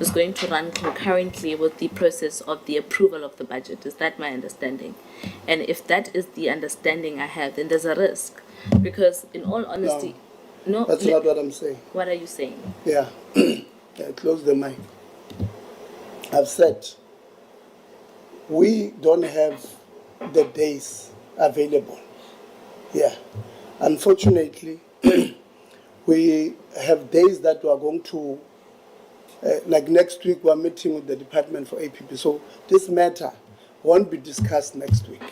is going to run concurrently with the process of the approval of the budget. Is that my understanding? And if that is the understanding I have, then there's a risk. Because in all honesty, no, that's not what I'm saying. What are you saying? Yeah, close the mic. I've said we don't have the days available. Yeah, unfortunately, we have days that we are going to, like next week, we're meeting with the Department for APP. So this matter won't be discussed next week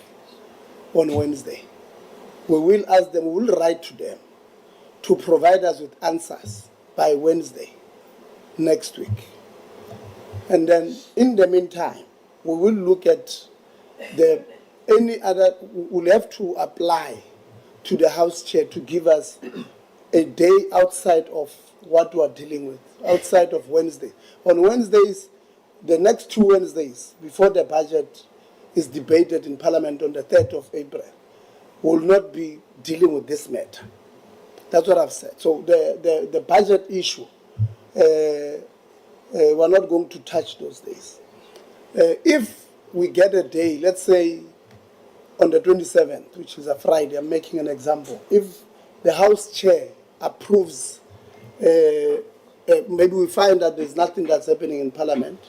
on Wednesday. We will ask them, we will write to them to provide us with answers by Wednesday next week. And then in the meantime, we will look at we'll have to apply to the House Chair to give us a day outside of what we are dealing with, outside of Wednesday. On Wednesdays, the next 2 Wednesdays, before the budget is debated in Parliament on the 3rd of April, we will not be dealing with this matter. That's what I've said. So the budget issue, we're not going to touch those days. If we get a day, let's say on the 27th, which is a Friday, I'm making an example. If the House Chair approves, maybe we find that there's nothing that's happening in Parliament,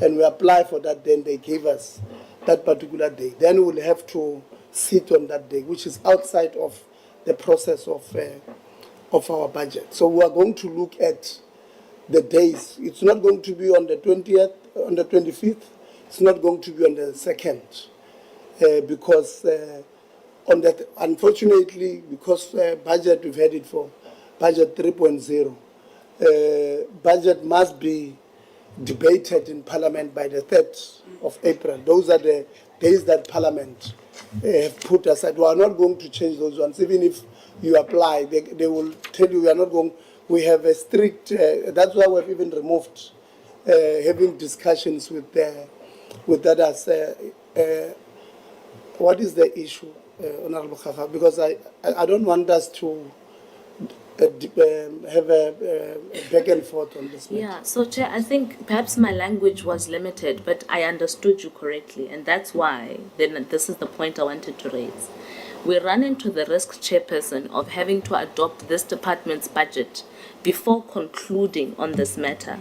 and we apply for that, then they give us that particular day. Then we'll have to sit on that day, which is outside of the process of our budget. So we are going to look at the days. It's not going to be on the 20th, on the 25th. It's not going to be on the 2nd. Because on that, unfortunately, because budget, we've had it for budget 3.0, budget must be debated in Parliament by the 3rd of April. Those are the days that Parliament have put aside. We are not going to change those ones. Even if you apply, they will tell you we are not going. We have a strict, that's why we've even removed having discussions with others. What is the issue, Honorable Khafa? Because I don't want us to have a back and forth on this matter. Yeah, so Chair, I think perhaps my language was limited, but I understood you correctly, and that's why then this is the point I wanted to raise. We run into the risk, Chairperson, of having to adopt this department's budget before concluding on this matter.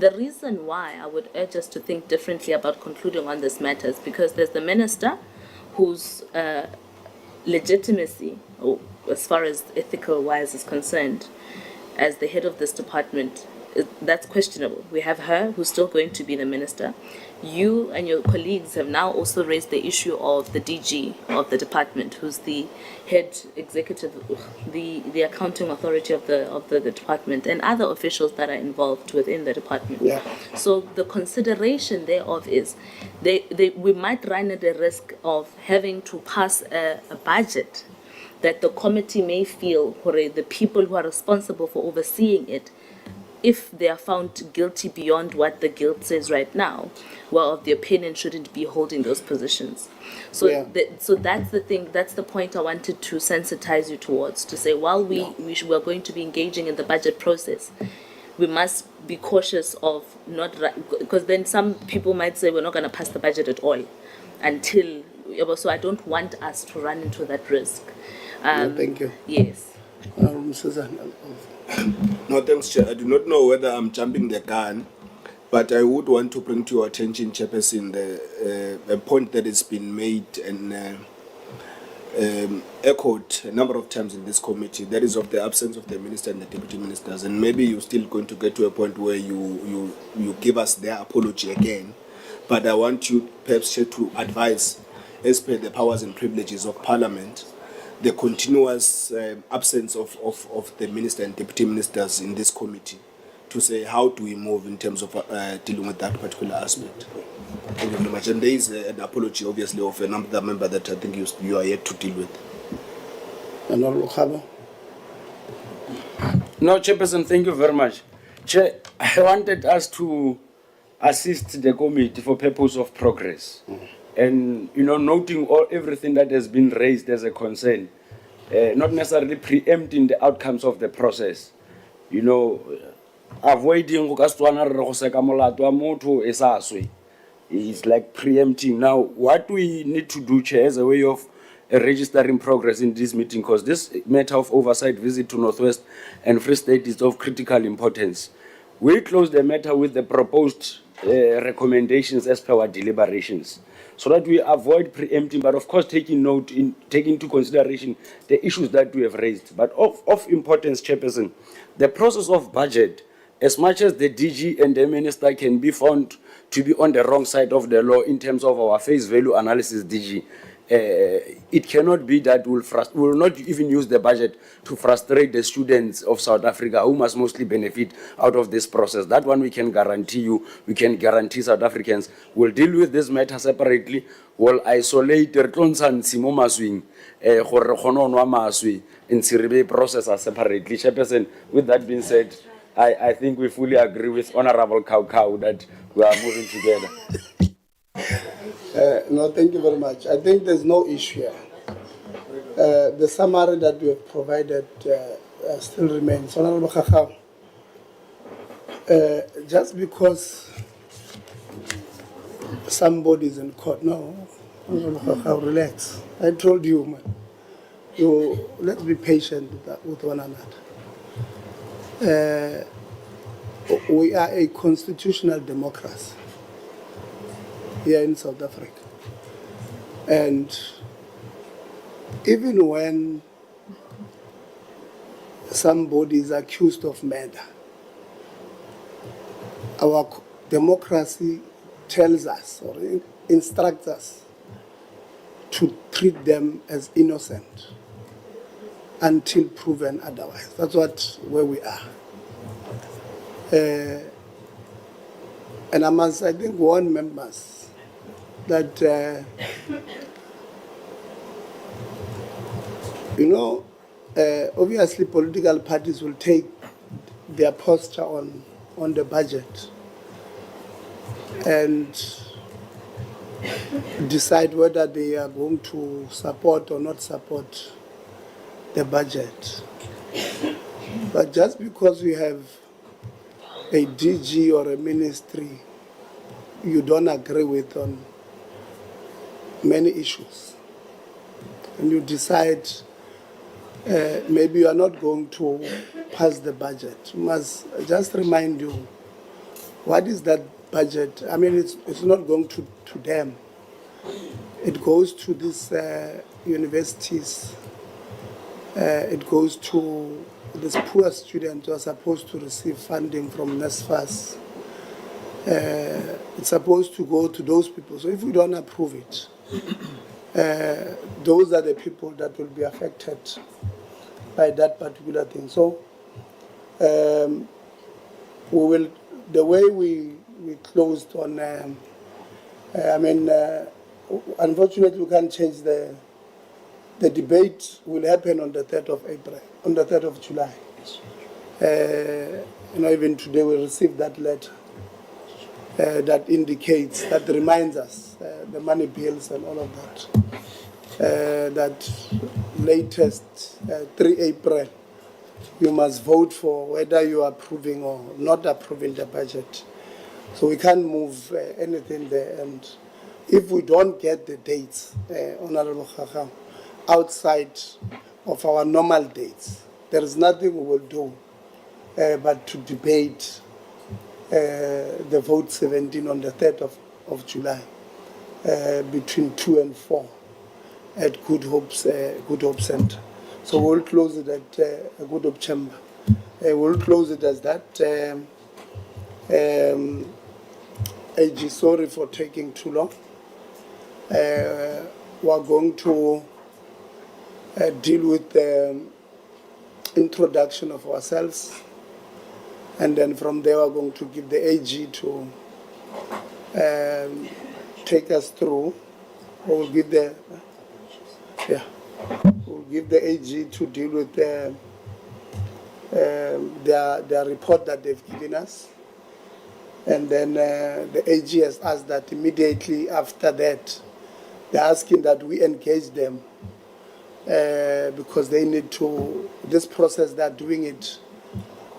The reason why I would urge us to think differently about concluding on this matter is because there's the Minister whose legitimacy, or as far as ethical wise is concerned, as the head of this department, that's questionable. We have her who's still going to be the minister. You and your colleagues have now also raised the issue of the DG of the department, who's the head executive, the accounting authority of the department, and other officials that are involved within the department. Yeah. So the consideration thereof is we might run at the risk of having to pass a budget that the committee may feel, or the people who are responsible for overseeing it, if they are found guilty beyond what the guilt says right now, well, of the opinion shouldn't be holding those positions. So, Yeah. So that's the thing. That's the point I wanted to sensitize you towards. To say, while we're going to be engaging in the budget process, we must be cautious of not, because then some people might say we're not going to pass the budget at all until. So I don't want us to run into that risk. Thank you. Yes. No, thanks, Chair. I do not know whether I'm jumping the gun, but I would want to bring to your attention, Chairperson, a point that has been made and echoed a number of times in this committee. That is of the absence of the minister and the deputy ministers. And maybe you're still going to get to a point where you give us their apology again. But I want you, perhaps, Chair, to advise, as per the powers and privileges of Parliament, the continuous absence of the minister and deputy ministers in this committee, to say how do we move in terms of dealing with that particular aspect. Thank you very much. And there is an apology, obviously, of another member that I think you are yet to deal with. Honorable Khaba. No, Chairperson, thank you very much. Chair, I wanted us to assist the committee for purpose of progress. And, noting everything that has been raised as a concern, not necessarily preempting the outcomes of the process. avoiding go ka Setswana re re go seka molato wa motho e sa swe. It's like preempting. Now, what we need to do, Chair, as a way of registering progress in this meeting, because this matter of oversight visit to Northwest and Free State is of critical importance. We close the matter with the proposed recommendations as per our deliberations, so that we avoid preempting, but of course taking into consideration the issues that we have raised. But of importance, Chairperson, the process of budget, as much as the DG and the Minister can be found to be on the wrong side of the law in terms of our face value analysis, DG, it cannot be that we will not even use the budget to frustrate the students of South Africa who must mostly benefit out of this process. That one we can guarantee you, we can guarantee South Africans. We'll deal with this matter separately. We'll isolate the process separately. Chairperson, with that being said, I think we fully agree with Honorable Cow that we are moving together. No, thank you very much. I think there's no issue here. The summary that we have provided still remains. Honorable Kakao, just because somebody is in court, no, Honorable Kakao, relax. I told you, man, let's be patient with one another. We are a constitutional democracy here in South Africa. And even when somebody is accused of murder, our democracy tells us or instructs us to treat them as innocent until proven otherwise. That's where we are. And I think, warn members that, obviously political parties will take their posture on the budget and decide whether they are going to support or not support the budget. But just because we have a DG or a ministry you don't agree with on many issues, and you decide maybe you are not going to pass the budget, we must just remind you, what is that budget? I mean, it's not going to them. It goes to these universities. It goes to these poor students who are supposed to receive funding from NSFAS. It's supposed to go to those people. So if we don't approve it, those are the people that will be affected by that particular thing. So we will, the way we closed on, unfortunately we can't change the debate. Will happen on the 3rd of April, on the 3rd of July. Even today we received that letter that indicates, that reminds us, the money bills and all of that, that latest 3 April, you must vote for whether you are approving or not approving the budget. So we can't move anything there. And if we don't get the dates, Honorable Khakha, outside of our normal dates, there is nothing we will do but to debate the vote 17 on the 3rd of July between 2 and 4 at Good Hope Center. So we'll close it at Good Hope Chamber. We'll close it as that. AG, sorry for taking too long. We're going to deal with the introduction of ourselves, and then from there we're going to give the AG to take us through. We'll give the AG to deal with their report that they've given us, and then the AG has asked that immediately after that, they're asking that we engage them because they need to, this process they're doing it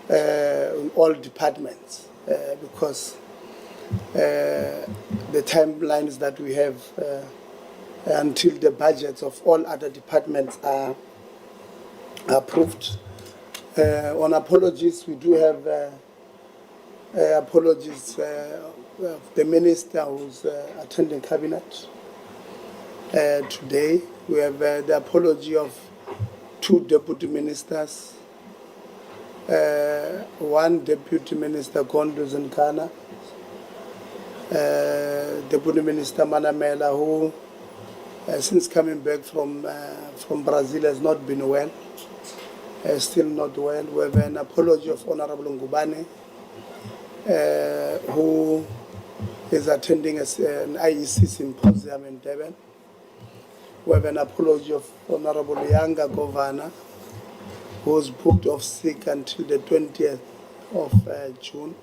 in all departments because the timelines that we have until the budgets of all other departments are approved. On apologies, we do have apologies of the minister who's attending cabinet today. We have the apology of 2 deputy ministers, one deputy minister Gondos in Ghana, Deputy Minister Manamela, who since coming back from Brazil has not been well, still not well. We have an apology of Honorable Nkabane, who is attending an IEC symposium in Durban. We have an apology of Honorable Younger Governor, who was booked off sick until the 20th of June.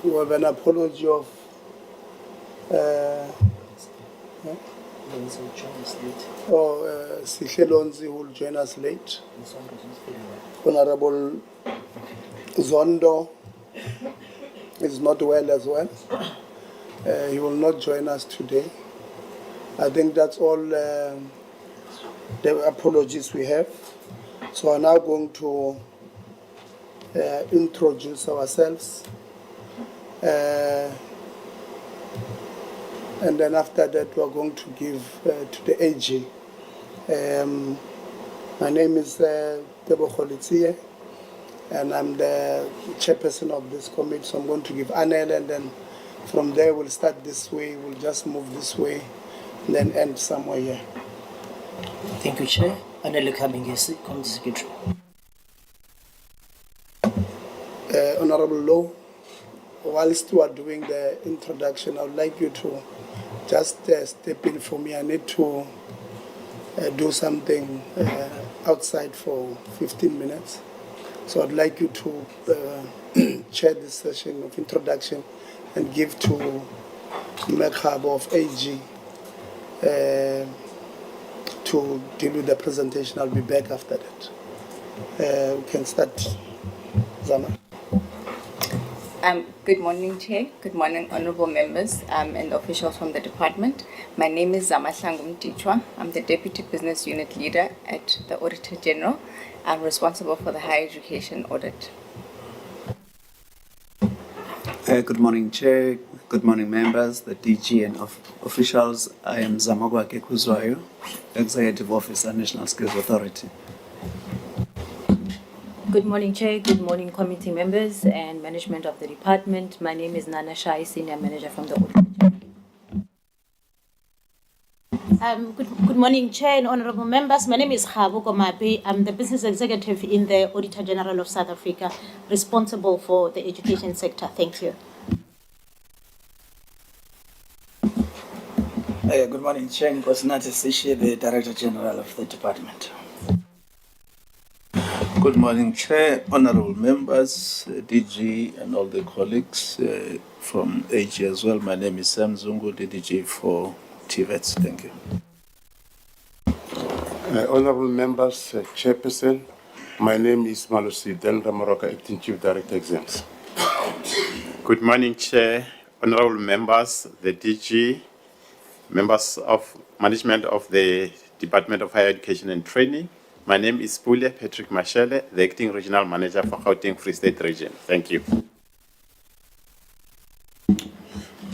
We have an apology of Sihlelonzi, who will join us late. Honorable Zondo is not well as well. He will not join us today. I think that's all the apologies we have. So I'm now going to introduce ourselves. And then after that, we are going to give to the AG. My name is Tebo Kholitsie, and I'm the chairperson of this committee. So I'm going to give Anel, and then from there we'll start this way. We'll just move this way, and then end somewhere here. Thank you, Chair. Anel Nkabane, Committee Secretary. Honorable Law, whilst you are doing the introduction, I would like you to just step in for me. I need to do something outside for 15 minutes. So I'd like you to chair this session of introduction and give to Mekhabo of AG to deal with the presentation. I'll be back after that. We can start. Zama. Good morning, Chair. Good morning, honorable members and officials from the department. My name is Zamahlangu Mtichwa. I'm the Deputy Business Unit Leader at the Auditor General. I'm responsible for the higher education audit. Good morning, Chair. Good morning, members, the DG and officials. I am Zamagwa Kekuzwayo, Executive Officer, National Skills Authority. Good morning, Chair. Good morning, committee members and management of the department. My name is Nana Shai, Senior Manager from the Auditor General. Good morning, Chair and honorable members. My name is Khabo Komape. I'm the Business Executive in the Auditor General of South Africa, responsible for the education sector. Thank you. Good morning, Chair. Nkosinathi Sishe, the Director General of the department. Good morning, Chair, honorable members, DG, and all the colleagues from AG as well. My name is Sam Zungu, DDG for TVETs. Thank you. Honorable members, Chairperson, my name is Malusi Delra Maroka, Acting Chief Director Exams. Good morning, Chair, honorable members, the DG, members of management of the Department of Higher Education and Training. My name is Pule Patrick Mashele, the Acting Regional Manager for Gauteng Free State Region. Thank you.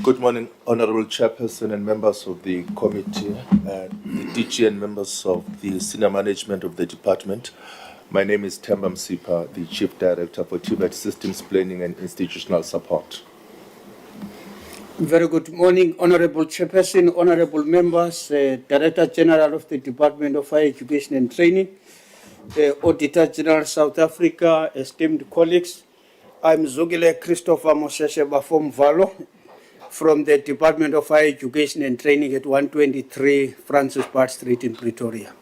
Good morning, honorable Chairperson and members of the committee, the DG and members of the senior management of the department. My name is Themba Msipa, the Chief Director for TVET Systems Planning and Institutional Support. Very good morning, Honorable Chairperson, Honorable members, Director General of the Department of Higher Education and Training, Auditor General South Africa, esteemed colleagues. I'm Zogile Christopher Mosesheba from Valo, from the Department of Higher Education and Training at 123 Francis Bart Street in Pretoria.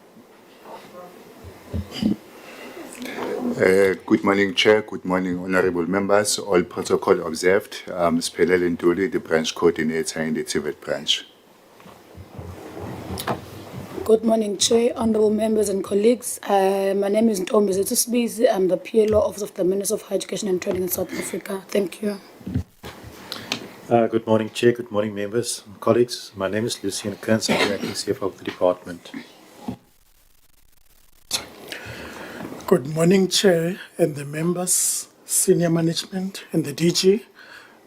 Good morning, Chair. Good morning, honorable members. All protocol observed. Spelele Ntuli, the branch coordinator in the TVET branch. Good morning, Chair, honourable members and colleagues. My name is Ntombi Zetusbizi. I'm the PLO Office of the Minister of Higher Education and Training in South Africa. Thank you. Good morning, Chair. Good morning, members and colleagues. My name is Lucian Kearns. I'm the acting CFO of the department. Good morning, Chair and the members, senior management and the DG.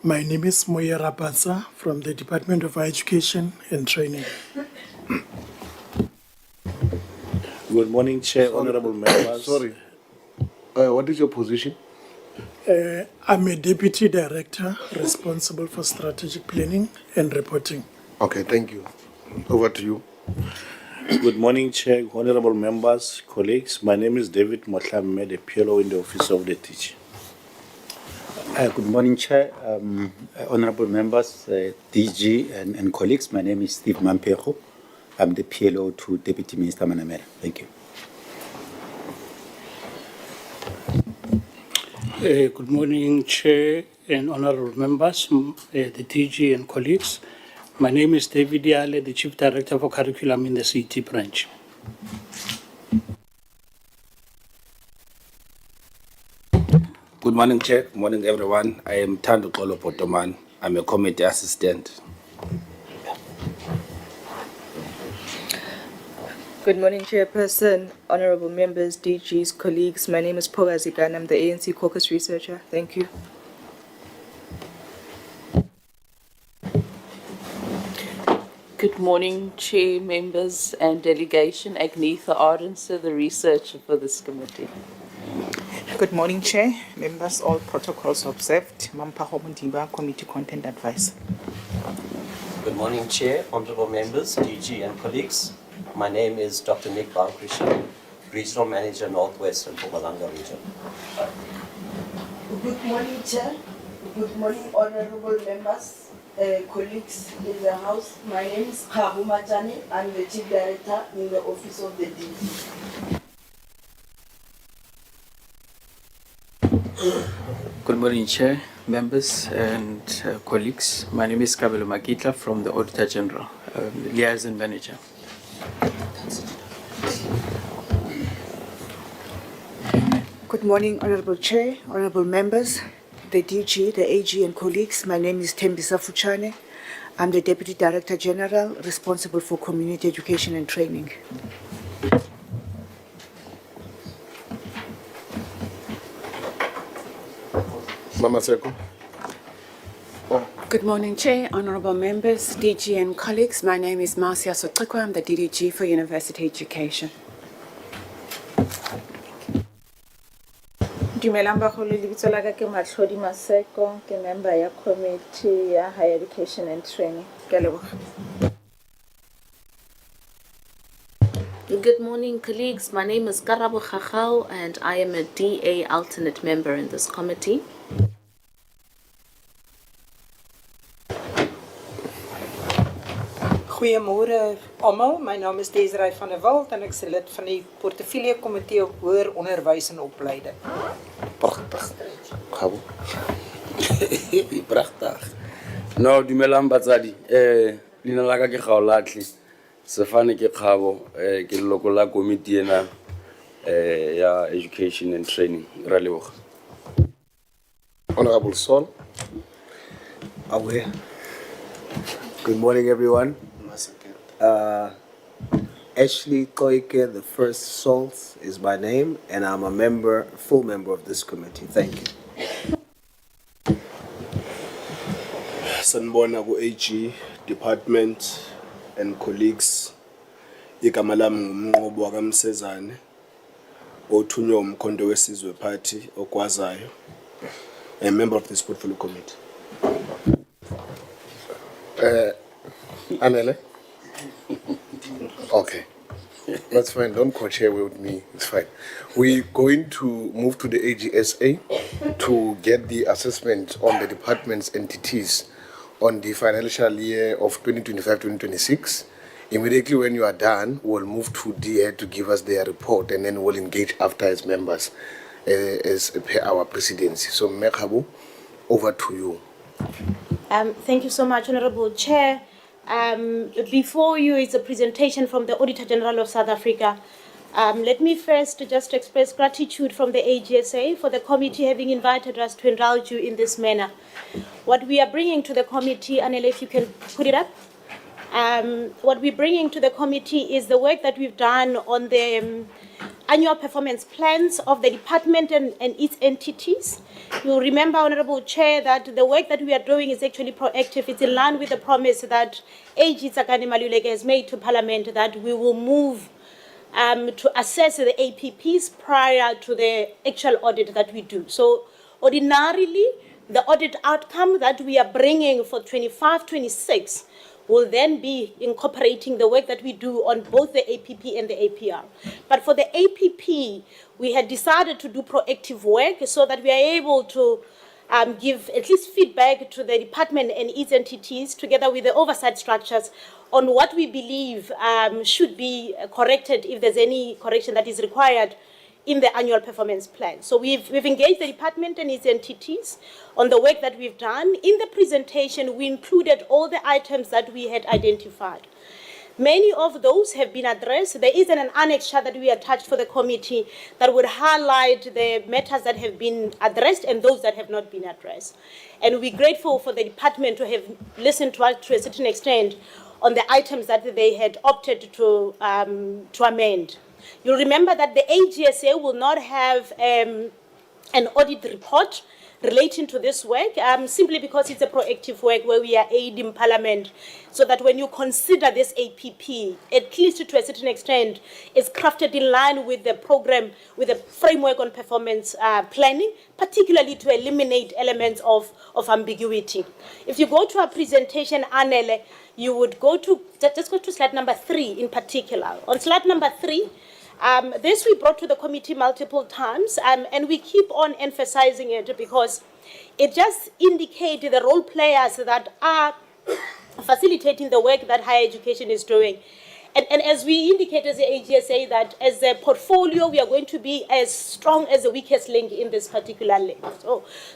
My name is Moya Rapatsa from the Department of Higher Education and Training. Good morning, Chair, honorable members. Sorry. What is your position? I'm a Deputy Director responsible for strategic planning and reporting. Okay, thank you. Over to you. Good morning, Chair, honorable members, colleagues. My name is David Motlame, the PLO in the Office of the Teacher. Good morning, Chair, honorable members, DG and colleagues. My name is Steve Mampejo. I'm the PLO to Deputy Minister Manamela. Thank you. Good morning, Chair and honorable members, the DG and colleagues. My name is David Yale, the Chief Director for Curriculum in the CT branch. Good morning, Chair. Good morning, everyone. I am Thando Xolo Potoman. I'm a committee assistant. Good morning, Chairperson, honorable members, DGs, colleagues. My name is Poga Zigan. I'm the ANC caucus researcher. Thank you. Good morning, Chair, members and delegation. Agnetha Ardenser, the researcher for this committee. Good morning, Chair, members, all protocols observed. Mampaho Mundimba, Committee Content Advice. Good morning, Chair, honorable members, DG and colleagues. My name is Dr. Nick Balkrishnan, Regional Manager, Northwest and Mpumalanga Region. Good morning, Chair. Good morning, honorable members, colleagues in the House. My name is Khabu Matane. I'm the Chief Director in the Office of the DG. Good morning, Chair, members and colleagues. My name is Kabelo Makitla from the Auditor General, Liaison Manager. Good morning, Honorable Chair, honorable members, the DG, the AG and colleagues. My name is Tembisa Fuchane. I'm the Deputy Director General responsible for community education and training. Mama Seko. Good morning, Chair, honourable members, DG and colleagues. My name is Marcia Sotikwa. I'm the DDG for University Education. Dumelang bagolo lebitso la ka ke Matlhodi Maseko ke member ya committee ya higher education and training. Ke a leboga. Good morning, colleagues. My name is Karabo Khachau and I am a DA alternate member in this committee. Goeiemôre almal. My naam is Desiree van der Walt en ek is lid van die portefeulje komitee op hoër onderwys en opleiding. Prachtig. Khabu. Prachtig. No, dumelang batsadi. Lina la ka ke Gaolatli. Sefane ke Khabo, ke leloko la komiti ena ya education and training. Ra leboga. Honorable Sol. Aware. Good morning, everyone. Ashley Koike, the first Salt is my name, and I'm a member, full member of this committee. Thank you. Sanibona ku AG department and colleagues. Igama lami ngumnqobo wakamsezane othunywa umkhonto wesizwe party okwazayo. A member of this portfolio committee. Anele? Okay. That's fine. Don't co-chair with me. It's fine. We're going to move to the AGSA to get the assessment on the department's entities on the financial year of 2025-2026. Immediately when you are done, we'll move to DA to give us their report, and then we'll engage after as members as per our presidency. So, Mekhabu, over to you. Thank you so much, Honorable Chair. Before you is a presentation from the Auditor General of South Africa. Let me first just express gratitude from the AGSA for the committee having invited us to indulge you in this manner. What we are bringing to the committee, Anele, if you can put it up. What we're bringing to the committee is the work that we've done on the annual performance plans of the department and its entities. You'll remember, Honorable Chair, that the work that we are doing is actually proactive. It's in line with the promise that AG Tsakani Maluleke has made to Parliament that we will move to assess the APPs prior to the actual audit that we do. So ordinarily, the audit outcome that we are bringing for 25-26 will then be incorporating the work that we do on both the APP and the APR. But for the APP, we had decided to do proactive work so that we are able to give at least feedback to the department and its entities together with the oversight structures on what we believe should be corrected if there's any correction that is required in the annual performance plan. So we've engaged the department and its entities on the work that we've done. In the presentation, we included all the items that we had identified. Many of those have been addressed. There is an annexure that we attached for the committee that would highlight the matters that have been addressed and those that have not been addressed. And we're grateful for the department to have listened to us to a certain extent on the items that they had opted to amend. You'll remember that the AGSA will not have an audit report relating to this work, simply because it's a proactive work where we are aiding Parliament, so that when you consider this APP, at least to a certain extent, it's crafted in line with the program, with the framework on performance planning, particularly to eliminate elements of ambiguity. If you go to our presentation, Anele, you would go to, just go to slide number 3 in particular. On slide number 3, this we brought to the committee multiple times, and we keep on emphasizing it because it just indicates the role players that are facilitating the work that higher education is doing. And as we indicate as the AGSA, that as a portfolio, we are going to be as strong as the weakest link in this particular link.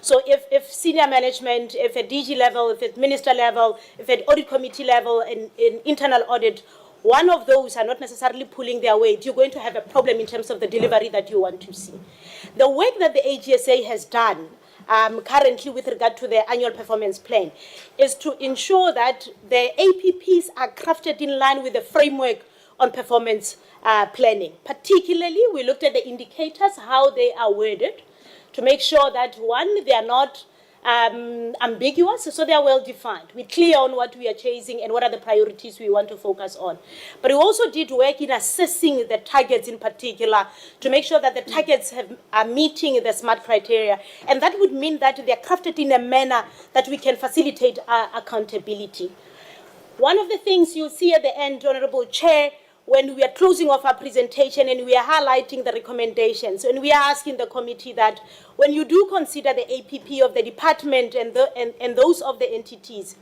So if senior management, if at DG level, if at minister level, if at audit committee level, in internal audit, one of those are not necessarily pulling their weight, you're going to have a problem in terms of the delivery that you want to see. The work that the AGSA has done currently with regard to the annual performance plan is to ensure that the APPs are crafted in line with the framework on performance planning. Particularly, we looked at the indicators, how they are worded, to make sure that, one, they are not ambiguous, so they are well defined. We're clear on what we are chasing and what are the priorities we want to focus on. But we also did work in assessing the targets in particular to make sure that the targets are meeting the SMART criteria. And that would mean that they are crafted in a manner that we can facilitate accountability. One of the things you'll see at the end, Honorable Chair, when we are closing off our presentation and we are highlighting the recommendations, and we are asking the committee that when you do consider the APP of the department and those of the entities,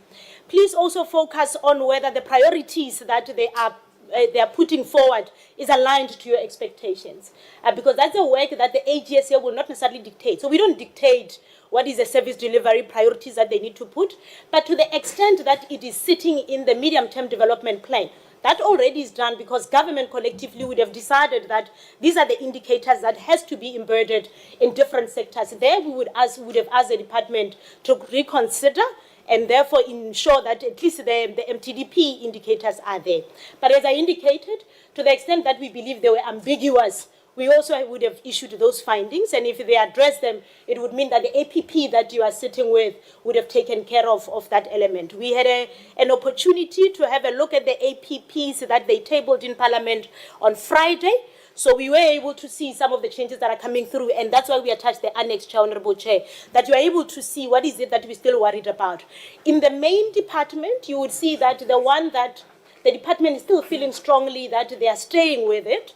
please also focus on whether the priorities that they are putting forward is aligned to your expectations. Because that's a work that the AGSA will not necessarily dictate. So we don't dictate what is the service delivery priorities that they need to put, but to the extent that it is sitting in the medium-term development plan, that already is done because government collectively would have decided that these are the indicators that has to be embedded in different sectors. There we would have asked the department to reconsider and therefore ensure that at least the MTDP indicators are there. But as I indicated, to the extent that we believe they were ambiguous, we also would have issued those findings, and if they address them, it would mean that the APP that you are sitting with would have taken care of that element. We had an opportunity to have a look at the APPs that they tabled in Parliament on Friday, so we were able to see some of the changes that are coming through, and that's why we attached the annex, Chair, Honorable Chair, that you are able to see what is it that we're still worried about. In the main department, you would see that the one that the department is still feeling strongly that they are staying with it,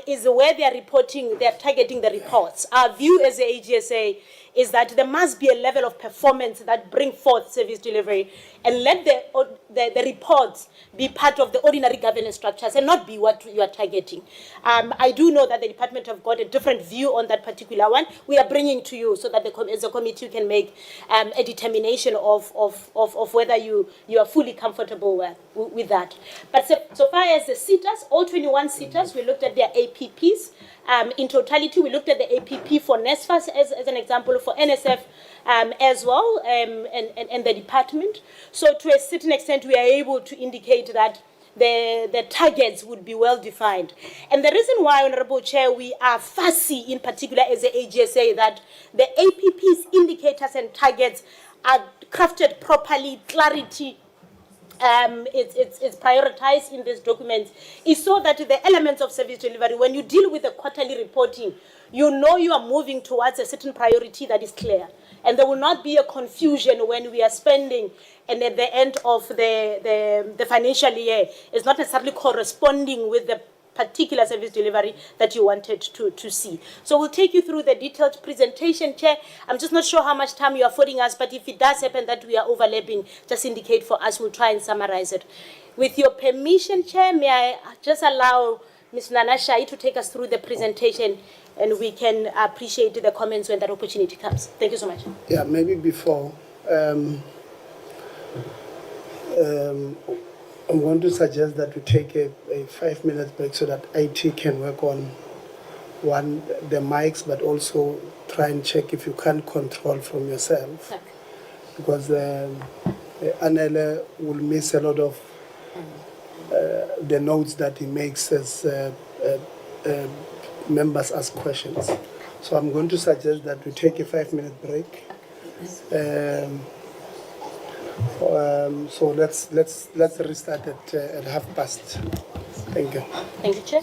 is where they are reporting, they are targeting the reports. Our view as the AGSA is that there must be a level of performance that bring forth service delivery, and let the reports be part of the ordinary governance structures and not be what you are targeting. I do know that the department have got a different view on that particular one. We are bringing to you so that as a committee you can make a determination of whether you are fully comfortable with that. But so far as the sitters, all 21 sitters, we looked at their APPs. In totality, we looked at the APP for NSFAS as an example, for NSF as well, and the department. So to a certain extent, we are able to indicate that the targets would be well defined. And the reason why, Honorable Chair, we are fussy in particular as the AGSA that the APP's indicators and targets are crafted properly, clarity, it's prioritized in this document, is so that the elements of service delivery, when you deal with the quarterly reporting, you know you are moving towards a certain priority that is clear. And there will not be a confusion when we are spending, and at the end of the financial year, it's not necessarily corresponding with the particular service delivery that you wanted to see. So we'll take you through the detailed presentation, Chair. I'm just not sure how much time you are affording us, but if it does happen that we are overlapping, just indicate for us, we'll try and summarize it. With your permission, Chair, may I just allow Ms. Nana Shai to take us through the presentation, and we can appreciate the comments when that opportunity comes. Thank you so much. Yeah, maybe before, I'm going to suggest that we take a 5-minute break so that IT can work on the mics, but also try and check if you can control from yourself. Okay. Because Anele will miss a lot of the notes that he makes as members ask questions. So I'm going to suggest that we take a 5-minute break. So let's restart at past. Thank you. Thank you, Chair.